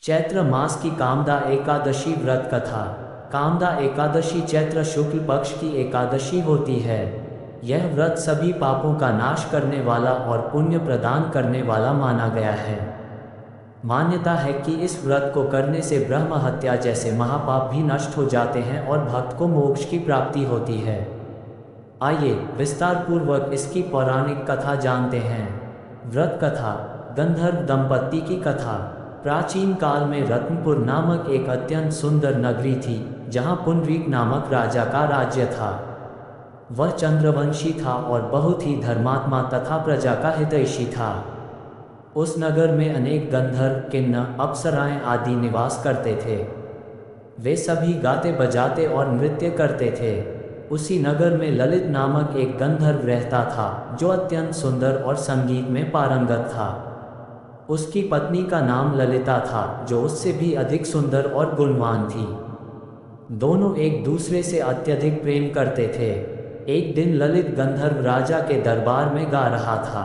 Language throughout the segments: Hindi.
चैत्र मास की कामदा एकादशी व्रत कथा। कामदा एकादशी चैत्र शुक्ल पक्ष की एकादशी होती है। यह व्रत सभी पापों का नाश करने वाला और पुण्य प्रदान करने वाला माना गया है। मान्यता है कि इस व्रत को करने से ब्रह्म हत्या जैसे महापाप भी नष्ट हो जाते हैं और भक्त को मोक्ष की प्राप्ति होती है। आइए विस्तार पूर्वक इसकी पौराणिक कथा जानते हैं। व्रत कथा। गंधर्व दंपत्ति की कथा। प्राचीन काल में रत्नपुर नामक एक अत्यंत सुंदर नगरी थी, जहां पुंडरीक नामक राजा का राज्य था। वह चंद्रवंशी था और बहुत ही धर्मात्मा तथा प्रजा का हितैषी था। उस नगर में अनेक गंधर्व, किन्नर, अप्सराएं आदि निवास करते थे। वे सभी गाते बजाते और नृत्य करते थे। उसी नगर में ललित नामक एक गंधर्व रहता था, जो अत्यंत सुंदर और संगीत में पारंगत था। उसकी पत्नी का नाम ललिता था, जो उससे भी अधिक सुंदर और गुणवान थी। दोनों एक दूसरे से अत्यधिक प्रेम करते थे। एक दिन ललित गंधर्व राजा के दरबार में गा रहा था।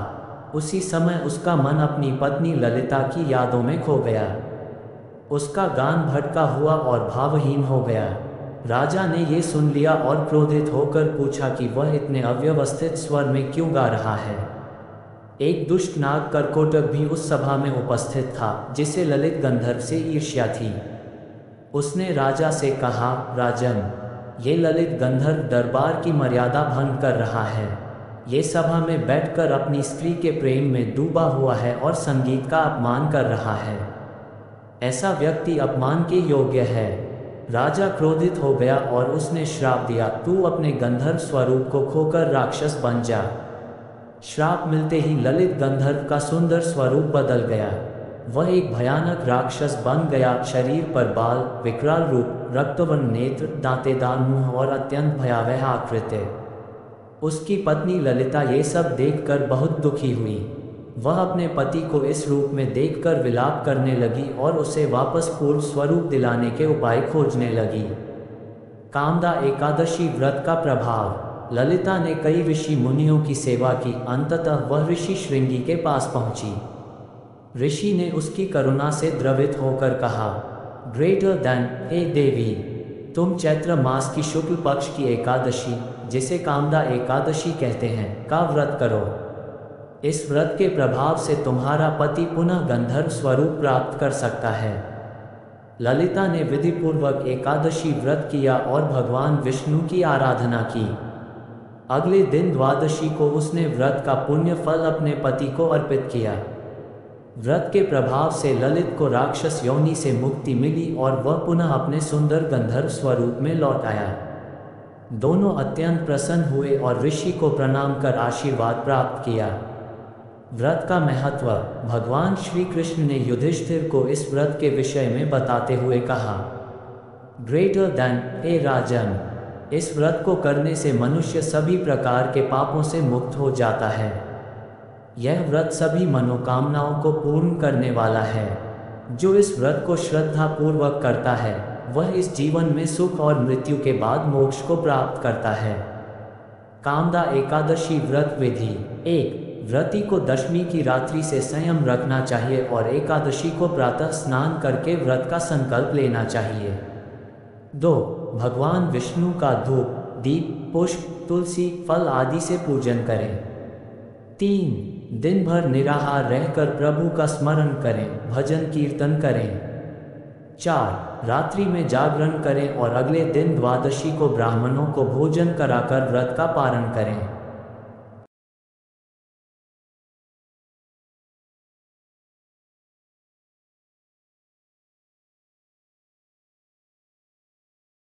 उसी समय उसका मन अपनी पत्नी ललिता की यादों में खो गया। उसका गान भटका हुआ और भावहीन हो गया। राजा ने ये सुन लिया और क्रोधित होकर पूछा कि वह इतने अव्यवस्थित स्वर में क्यों गा रहा है। एक दुष्ट नाग करकोटक भी उस सभा में उपस्थित था, जिसे ललित गंधर्व से ईर्ष्या थी। उसने राजा से कहा, राजन, ये ललित गंधर्व दरबार की मर्यादा भंग कर रहा है। ये सभा में बैठकर अपनी स्त्री के प्रेम में डूबा हुआ है और संगीत का अपमान कर रहा है। ऐसा व्यक्ति अपमान के योग्य है। राजा क्रोधित हो गया और उसने श्राप दिया, तू अपने गंधर्व स्वरूप को खोकर राक्षस बन जा। श्राप मिलते ही ललित गंधर्व का सुंदर स्वरूप बदल गया। वह एक भयानक राक्षस बन गया। शरीर पर बाल, विकराल रूप, रक्तवर्ण नेत्र, दांतेदार मुंह और अत्यंत भयावह आकृति। उसकी पत्नी ललिता ये सब देखकर बहुत दुखी हुई। वह अपने पति को इस रूप में देखकर विलाप करने लगी और उसे वापस पूर्व स्वरूप दिलाने के उपाय खोजने लगी। कामदा एकादशी व्रत का प्रभाव। ललिता ने कई ऋषि मुनियों की सेवा की। अंततः वह ऋषि श्रृंगी के पास पहुंची। ऋषि ने उसकी करुणा से द्रवित होकर कहा, ग्रेटर देन, हे देवी, तुम चैत्र मास की शुक्ल पक्ष की एकादशी, जिसे कामदा एकादशी कहते हैं, का व्रत करो। इस व्रत के प्रभाव से तुम्हारा पति पुनः गंधर्व स्वरूप प्राप्त कर सकता है। ललिता ने विधिपूर्वक एकादशी व्रत किया और भगवान विष्णु की आराधना की। अगले दिन द्वादशी को उसने व्रत का पुण्य फल अपने पति को अर्पित किया। व्रत के प्रभाव से ललित को राक्षस योनि से मुक्ति मिली और वह पुनः अपने सुंदर गंधर्व स्वरूप में लौट आया। दोनों अत्यंत प्रसन्न हुए और ऋषि को प्रणाम कर आशीर्वाद प्राप्त किया। व्रत का महत्व। भगवान श्री कृष्ण ने युधिष्ठिर को इस व्रत के विषय में बताते हुए कहा, ग्रेटर देन, हे राजन, इस व्रत को करने से मनुष्य सभी प्रकार के पापों से मुक्त हो जाता है। यह व्रत सभी मनोकामनाओं को पूर्ण करने वाला है। जो इस व्रत को श्रद्धा पूर्वक करता है, वह इस जीवन में सुख और मृत्यु के बाद मोक्ष को प्राप्त करता है। कामदा एकादशी व्रत विधि। 1. व्रती को दशमी की रात्रि से संयम रखना चाहिए और एकादशी को प्रातः स्नान करके व्रत का संकल्प लेना चाहिए। 2. भगवान विष्णु का धूप, दीप, पुष्प, तुलसी, फल आदि से पूजन करें। 3. दिन भर निराहार रहकर प्रभु का स्मरण करें, भजन कीर्तन करें। 4. रात्रि में जागरण करें और अगले दिन द्वादशी को ब्राह्मणों को भोजन कराकर व्रत का पारण करें।